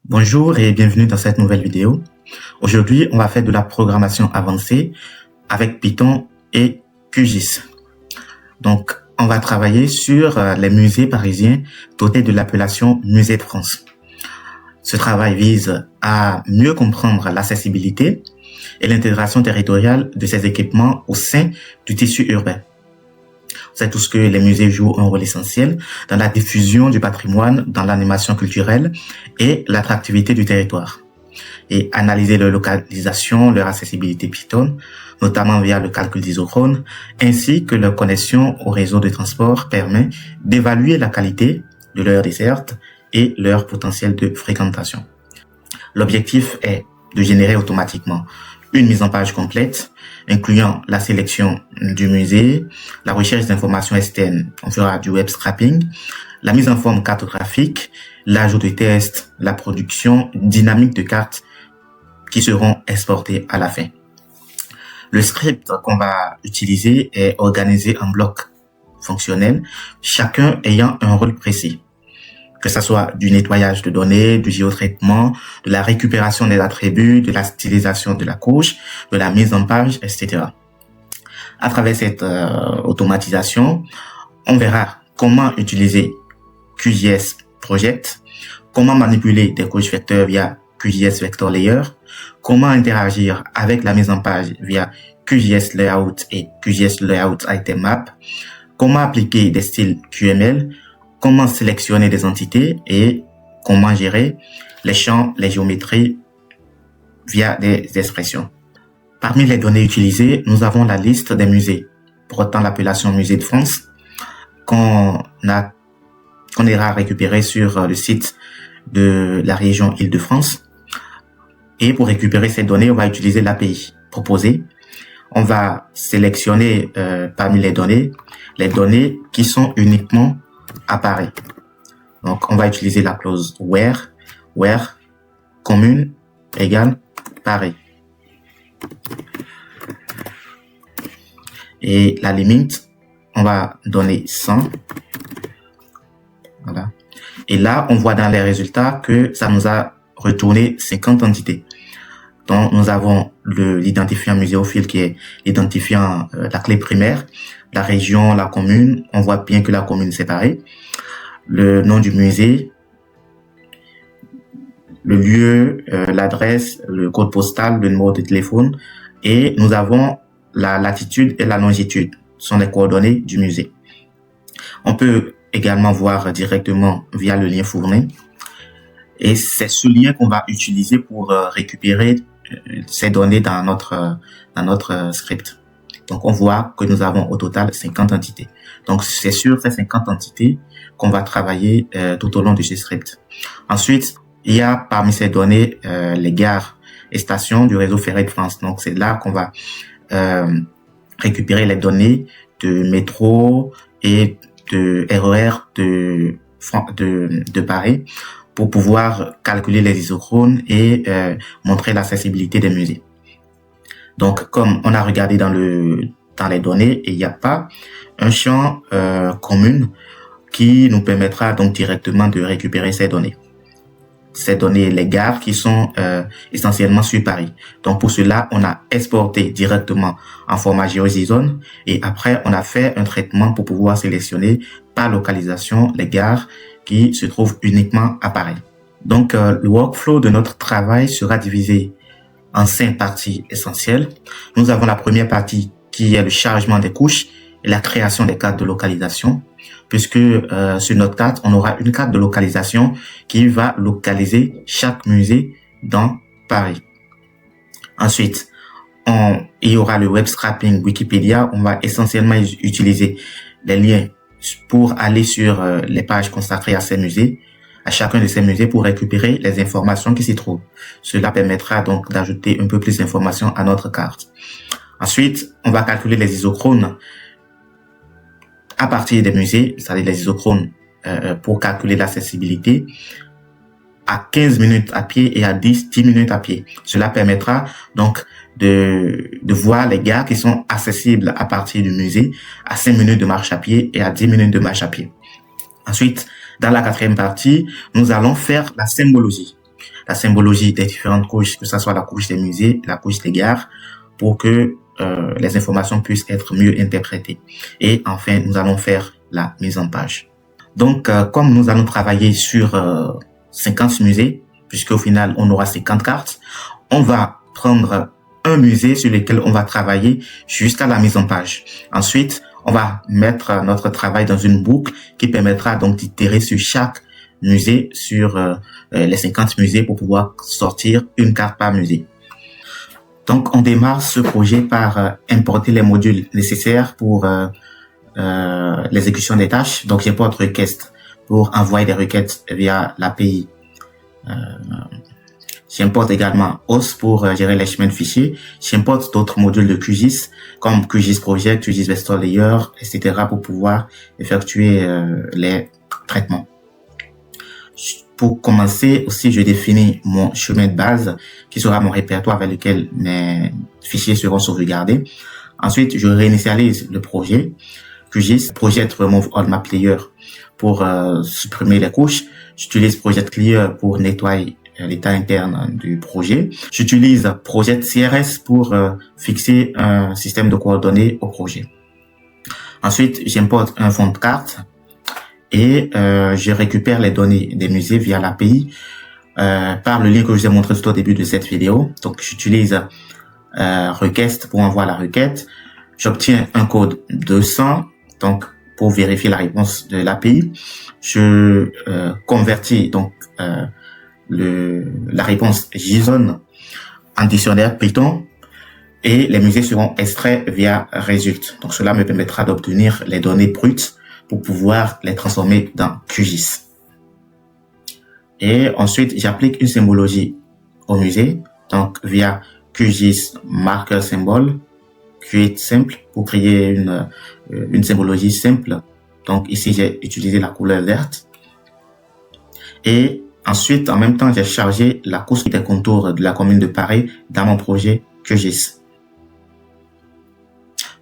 Bonjour et bienvenue dans cette nouvelle vidéo. Aujourd'hui, on va faire de la programmation avancée avec Python et QGIS. Donc, on va travailler sur les musées parisiens dotés de l'appellation Musée de France. Ce travail vise à mieux comprendre l'accessibilité et l'intégration territoriale de ces équipements au sein du tissu urbain. On sait tous que les musées jouent un rôle essentiel dans la diffusion du patrimoine, dans l'animation culturelle et l'attractivité du territoire. Et analyser leur localisation, leur accessibilité Python, notamment via le calcul d'isochrone, ainsi que leur connexion au réseau de transport permet d'évaluer la qualité de leur desserte et leur potentiel de fréquentation. L'objectif est de générer automatiquement une mise en page complète, incluant la sélection du musée, la recherche d'informations externes, on fera du web scraping, la mise en forme cartographique, l'ajout de tests, la production dynamique de cartes qui seront exportées à la fin. Le script qu'on va utiliser est organisé en blocs fonctionnels, chacun ayant un rôle précis, que ce soit du nettoyage de données, du géotraitement, de la récupération des attributs, de la stylisation de la couche, de la mise en page, etc. À travers cette automatisation, on verra comment utiliser QGIS Project, comment manipuler des couches vecteurs via QGIS Vector Layer, comment interagir avec la mise en page via QGIS Layout et QGIS Layout Item Map, comment appliquer des styles QML, comment sélectionner des entités et comment gérer les champs, les géométries via des expressions. Parmi les données utilisées, nous avons la liste des musées portant l'appellation Musée de France qu'on ira récupérer sur le site de la région Île-de-France. Et pour récupérer ces données, on va utiliser l'API proposée. On va sélectionner parmi les données qui sont uniquement à Paris. Donc, on va utiliser la clause where commune égale Paris. Et la limite, on va donner 100. Voilà. Et là, on voit dans les résultats que ça nous a retourné 50 entités. Donc, nous avons l'identifiant muséophile qui est l'identifiant, la clé primaire, la région, la commune. On voit bien que la commune est séparée. Le nom du musée, le lieu, l'adresse, le code postal, le numéro de téléphone. Et nous avons la latitude et la longitude. Ce sont les coordonnées du musée. On peut également voir directement via le lien fourni. Et c'est ce lien qu'on va utiliser pour récupérer ces données dans notre script. Donc, on voit que nous avons au total 50 entités. Donc, c'est sur ces 50 entités qu'on va travailler tout au long de ce script. Ensuite, il y a parmi ces données les gares et stations du réseau ferré de France. Donc, c'est là qu'on va récupérer les données de métro et de RER de Paris pour pouvoir calculer les isochrones et montrer l'accessibilité des musées. Donc, comme on a regardé dans les données, il n'y a pas un champ commun qui nous permettra donc directement de récupérer ces données. Ces données, les gares qui sont essentiellement sur Paris. Donc, pour cela, on a exporté directement en format GeoJSON et après, on a fait un traitement pour pouvoir sélectionner par localisation les gares qui se trouvent uniquement à Paris. Donc, le workflow de notre travail sera divisé en 5 parties essentielles. Nous avons la première partie qui est le chargement des couches et la création des cartes de localisation, puisque sur notre carte, on aura une carte de localisation qui va localiser chaque musée dans Paris. Ensuite, il y aura le web scraping Wikipédia. On va essentiellement utiliser les liens pour aller sur les pages consacrées à ces musées, à chacun de ces musées pour récupérer les informations qui s'y trouvent. Cela permettra donc d'ajouter un peu plus d'informations à notre carte. Ensuite, on va calculer les isochrones à partir des musées, c'est-à-dire les isochrones pour calculer l'accessibilité à 15 minutes à pied et à 10 minutes à pied. Cela permettra donc de voir les gares qui sont accessibles à partir du musée à 5 minutes de marche à pied et à 10 minutes de marche à pied. Ensuite, dans la quatrième partie, nous allons faire la symbologie. la symbologie des différentes couches, que ce soit la couche des musées, la couche des gares, pour que les informations puissent être mieux interprétées. Et enfin, nous allons faire la mise en page. Donc, comme nous allons travailler sur 50 musées, puisqu'au final, on aura 50 cartes, on va prendre un musée sur lequel on va travailler jusqu'à la mise en page. Ensuite, on va mettre notre travail dans une boucle qui permettra donc d'itérer sur chaque musée, sur les 50 musées pour pouvoir sortir une carte par musée. Donc, on démarre ce projet par importer les modules nécessaires pour l'exécution des tâches. Donc, j'importe request pour envoyer des requêtes via l'API. J'importe également host pour gérer les chemins de fichiers. J'importe d'autres modules de QGIS comme QGIS Project, QGIS Vector Layer, etc. pour pouvoir effectuer les traitements. Pour commencer aussi, je définis mon chemin de base qui sera mon répertoire avec lequel mes fichiers seront sauvegardés. Ensuite, je réinitialise le projet QGIS, Project Remove All Map Layer pour supprimer les couches. J'utilise Project Clear pour nettoyer l'état interne du projet. J'utilise Project CRS pour fixer un système de coordonnées au projet. Ensuite, j'importe un fond de carte et je récupère les données des musées via l'API par le lien que je vous ai montré tout au début de cette vidéo. Donc, j'utilise request pour envoyer la requête. J'obtiens un code 200 donc pour vérifier la réponse de l'API. Je convertis donc la réponse JSON en dictionnaire Python et les musées seront extraits via result. Donc cela me permettra d'obtenir les données brutes pour pouvoir les transformer dans QGIS. Et ensuite, j'applique une symbologie au musée, donc via QGIS marker symbol, create simple pour créer une symbologie simple. Donc ici, j'ai utilisé la couleur verte. Et ensuite, en même temps, j'ai chargé la couche des contours de la commune de Paris dans mon projet QGIS.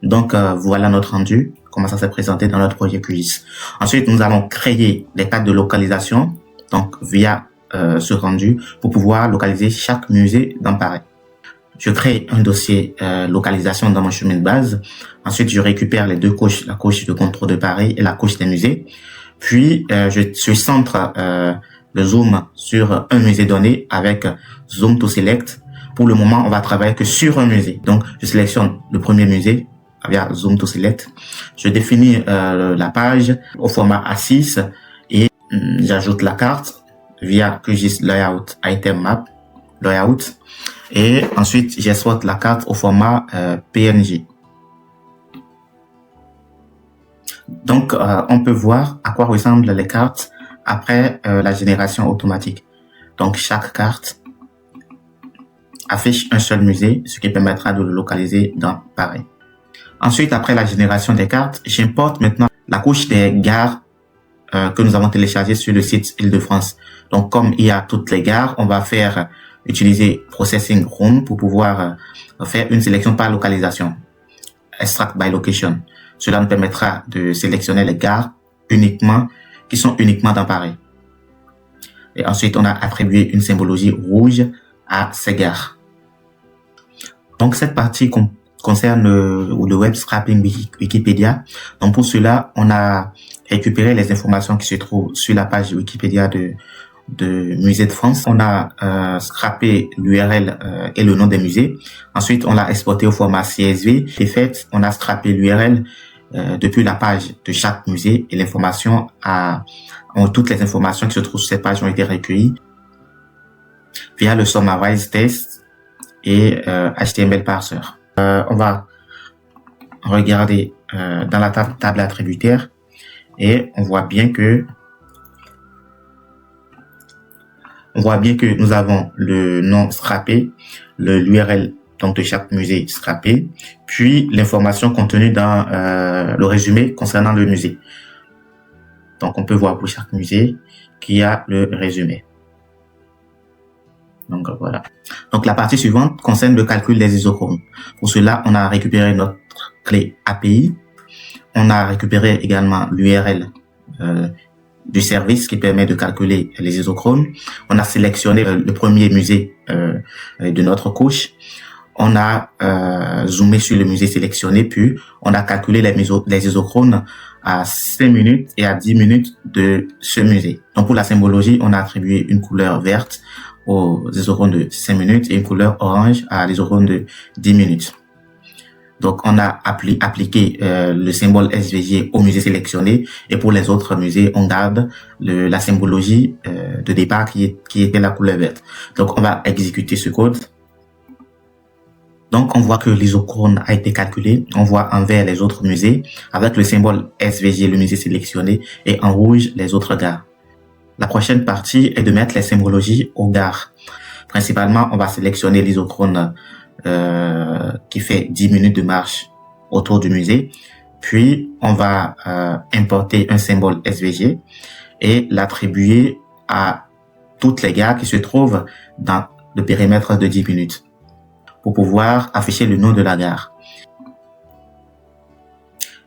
Donc, voilà notre rendu, comment ça s'est présenté dans notre projet QGIS. Ensuite, nous allons créer des cartes de localisation, donc via ce rendu, pour pouvoir localiser chaque musée dans Paris. Je crée un dossier localisation dans mon chemin de base. Ensuite, je récupère les deux couches, la couche de contrôle de Paris et la couche des musées. Puis, je centre le zoom sur un musée donné avec Zoom to Select. Pour le moment, on va travailler que sur un musée. Donc, je sélectionne le premier musée via Zoom to Select. Je définis la page au format A6 et j'ajoute la carte via QGIS Layout Item Map Layout. Et ensuite, j'exporte la carte au format PNG. Donc, on peut voir à quoi ressemblent les cartes après la génération automatique. Donc, chaque carte affiche un seul musée, ce qui permettra de le localiser dans Paris. Ensuite, après la génération des cartes, j'importe maintenant la couche des gares que nous avons téléchargées sur le site Île-de-France. Donc, comme il y a toutes les gares, on va utiliser Processing Room pour pouvoir faire une sélection par localisation. Extract by Location. Cela nous permettra de sélectionner les gares qui sont uniquement dans Paris. Et ensuite, on a attribué une symbologie rouge à ces gares. Donc, cette partie concerne le web scraping Wikipédia. Donc, pour cela, on a récupéré les informations qui se trouvent sur la page Wikipédia de Musée de France. On a scrappé l'URL et le nom des musées. Ensuite, on l'a exporté au format CSV. De fait, on a scrappé l'URL depuis la page de chaque musée et toutes les informations qui se trouvent sur cette page ont été recueillies via le Summarize Test et HTML Parser. On va regarder dans la table attributaire et on voit bien que nous avons le nom scrappé, l'URL donc de chaque musée scrappé, puis l'information contenue dans le résumé concernant le musée. Donc on peut voir pour chaque musée qu'il y a le résumé. Donc voilà. Donc la partie suivante concerne le calcul des isochrones. Pour cela, on a récupéré notre clé API. On a récupéré également l'URL du service qui permet de calculer les isochrones. On a sélectionné le premier musée de notre couche. On a zoomé sur le musée sélectionné, puis on a calculé les isochrones à 5 minutes et à 10 minutes de ce musée. Donc pour la symbologie, on a attribué une couleur verte aux isochrones de 5 minutes et une couleur orange à l'isochrone de 10 minutes. Donc on a appliqué le symbole SVG au musée sélectionné, et pour les autres musées, on garde la symbologie de départ qui était la couleur verte. Donc on va exécuter ce code. Donc, on voit que l'isochrone a été calculé. On voit en vert les autres musées avec le symbole SVG, le musée sélectionné, et en rouge les autres gares. La prochaine partie est de mettre les symbologies aux gares. Principalement, on va sélectionner l'isochrone qui fait 10 minutes de marche autour du musée. Puis, on va importer un symbole SVG et l'attribuer à toutes les gares qui se trouvent dans le périmètre de 10 minutes. Pour pouvoir afficher le nom de la gare.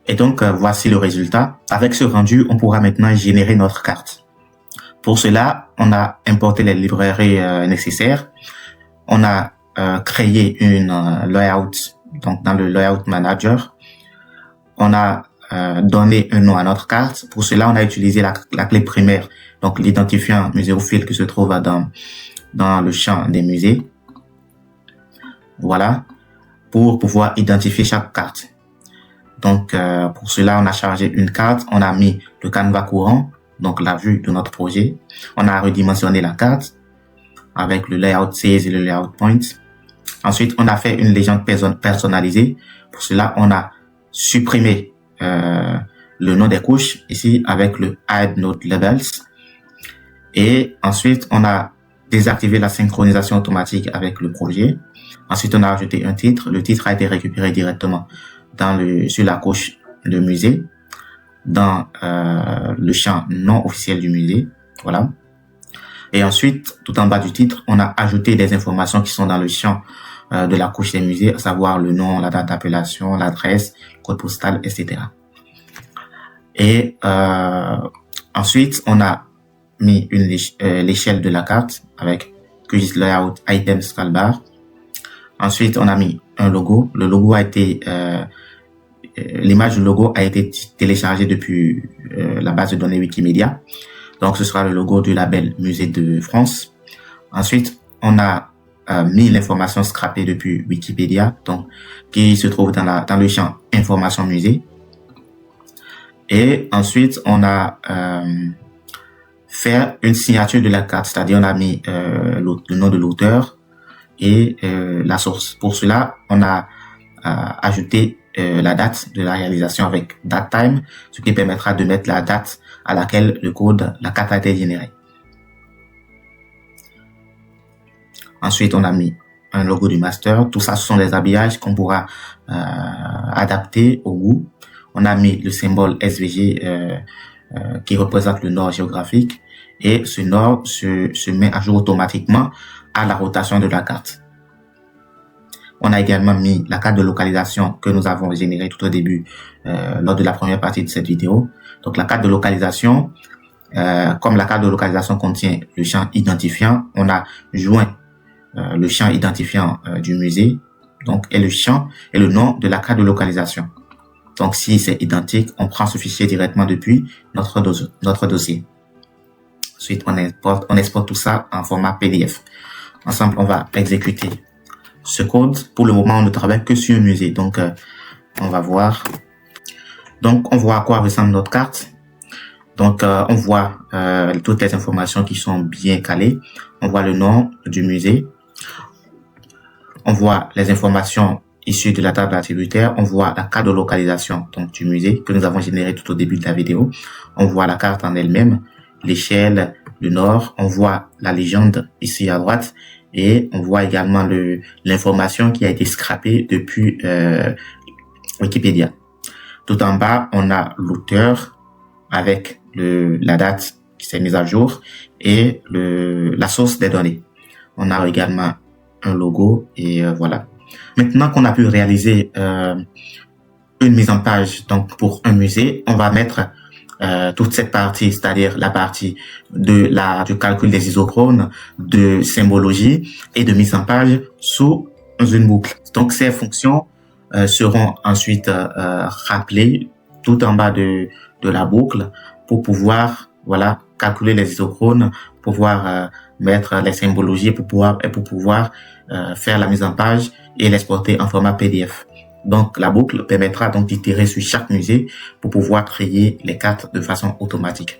Et donc, voici le résultat. Avec ce rendu, on pourra maintenant générer notre carte. Pour cela, on a importé les librairies nécessaires. On a créé une layout, donc dans le layout manager. On a donné un nom à notre carte. Pour cela, on a utilisé la clé primaire, donc l'identifiant muséophile qui se trouve dans le champ des musées. Voilà, pour pouvoir identifier chaque carte. Donc, pour cela, on a chargé une carte, on a mis le canevas courant, donc la vue de notre projet. On a redimensionné la carte avec le layout size et le layout point. Ensuite, on a fait une légende personnalisée. Pour cela, on a supprimé le nom des couches ici avec le Add Node Levels. Et ensuite, on a désactivé la synchronisation automatique avec le projet. Ensuite, on a ajouté un titre. Le titre a été récupéré directement sur la couche de musée, dans le champ non officiel du musée. Voilà. Et ensuite, tout en bas du titre, on a ajouté des informations qui sont dans le champ de la couche des musées, à savoir le nom, la date d'appellation, l'adresse, code postal, etc. Et ensuite, on a mis l'échelle de la carte avec QGIS Layout Item Scale Bar. Ensuite, on a mis un logo. Le logo a été, l'image du logo a été téléchargée depuis la base de données Wikimedia. Donc, ce sera le logo du label Musée de France. Ensuite, on a mis l'information scrappée depuis Wikipédia, donc qui se trouve dans le champ Information Musée. Et ensuite, on a fait une signature de la carte, c'est-à-dire on a mis le nom de l'auteur et la source. Pour cela, on a ajouté la date de la réalisation avec datetime, ce qui permettra de mettre la date à laquelle la carte a été générée. Ensuite, on a mis un logo du master. Tout ça, ce sont des habillages qu'on pourra adapter au goût. On a mis le symbole SVG qui représente le nord géographique, et ce nord se met à jour automatiquement à la rotation de la carte. On a également mis la carte de localisation que nous avons générée tout au début lors de la première partie de cette vidéo. Donc la carte de localisation, comme la carte de localisation contient le champ identifiant, on a joint le champ identifiant du musée, donc et le champ et le nom de la carte de localisation. Donc si c'est identique, on prend ce fichier directement depuis notre dossier. Ensuite, on exporte tout ça en format PDF. Ensemble, on va exécuter ce code. Pour le moment, on ne travaille que sur un musée. Donc, on va voir. Donc, on voit à quoi ressemble notre carte. Donc, on voit toutes les informations qui sont bien calées. On voit le nom du musée. On voit les informations issues de la table attributaire. On voit la carte de localisation donc du musée que nous avons générée tout au début de la vidéo. On voit la carte en elle-même, l'échelle, le nord. On voit la légende ici à droite. Et on voit également l'information qui a été scrappée depuis Wikipédia. Tout en bas, on a l'auteur avec la date qui s'est mise à jour et la source des données. On a également un logo et voilà. Maintenant qu'on a pu réaliser une mise en page donc pour un musée, on va mettre toute cette partie, c'est-à-dire la partie du calcul des isochrones, de symbologie et de mise en page sous une boucle. Donc ces fonctions seront ensuite rappelées tout en bas de la boucle pour pouvoir calculer les isochrones, pouvoir mettre les symbologies pour pouvoir faire la mise en page et l'exporter en format PDF. Donc, la boucle permettra donc d'itérer sur chaque musée pour pouvoir créer les cartes de façon automatique.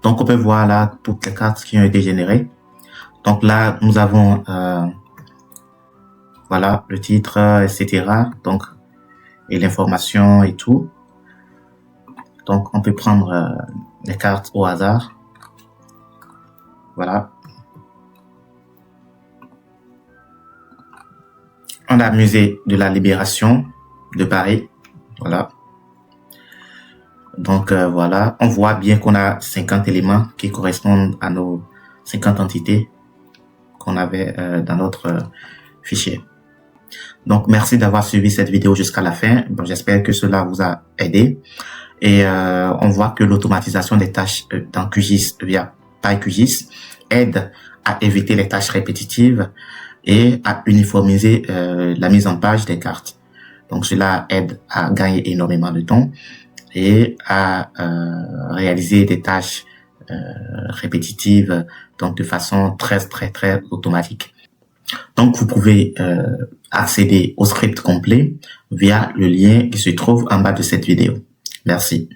Donc, on peut voir là toutes les cartes qui ont été générées. Donc là, nous avons le titre, etc. Donc, et l'information et tout. Donc, on peut prendre les cartes au hasard. Voilà. On a Musée de la Libération de Paris. Voilà. Donc, voilà. On voit bien qu'on a 50 éléments qui correspondent à nos 50 entités qu'on avait dans notre fichier. Donc, merci d'avoir suivi cette vidéo jusqu'à la fin. Bon, j'espère que cela vous a aidé. Et on voit que l'automatisation des tâches dans QGIS via PyQGIS aide à éviter les tâches répétitives et à uniformiser la mise en page des cartes. Donc, cela aide à gagner énormément de temps et à réaliser des tâches répétitives, donc de façon très automatique. Donc, vous pouvez accéder au script complet via le lien qui se trouve en bas de cette vidéo. Merci.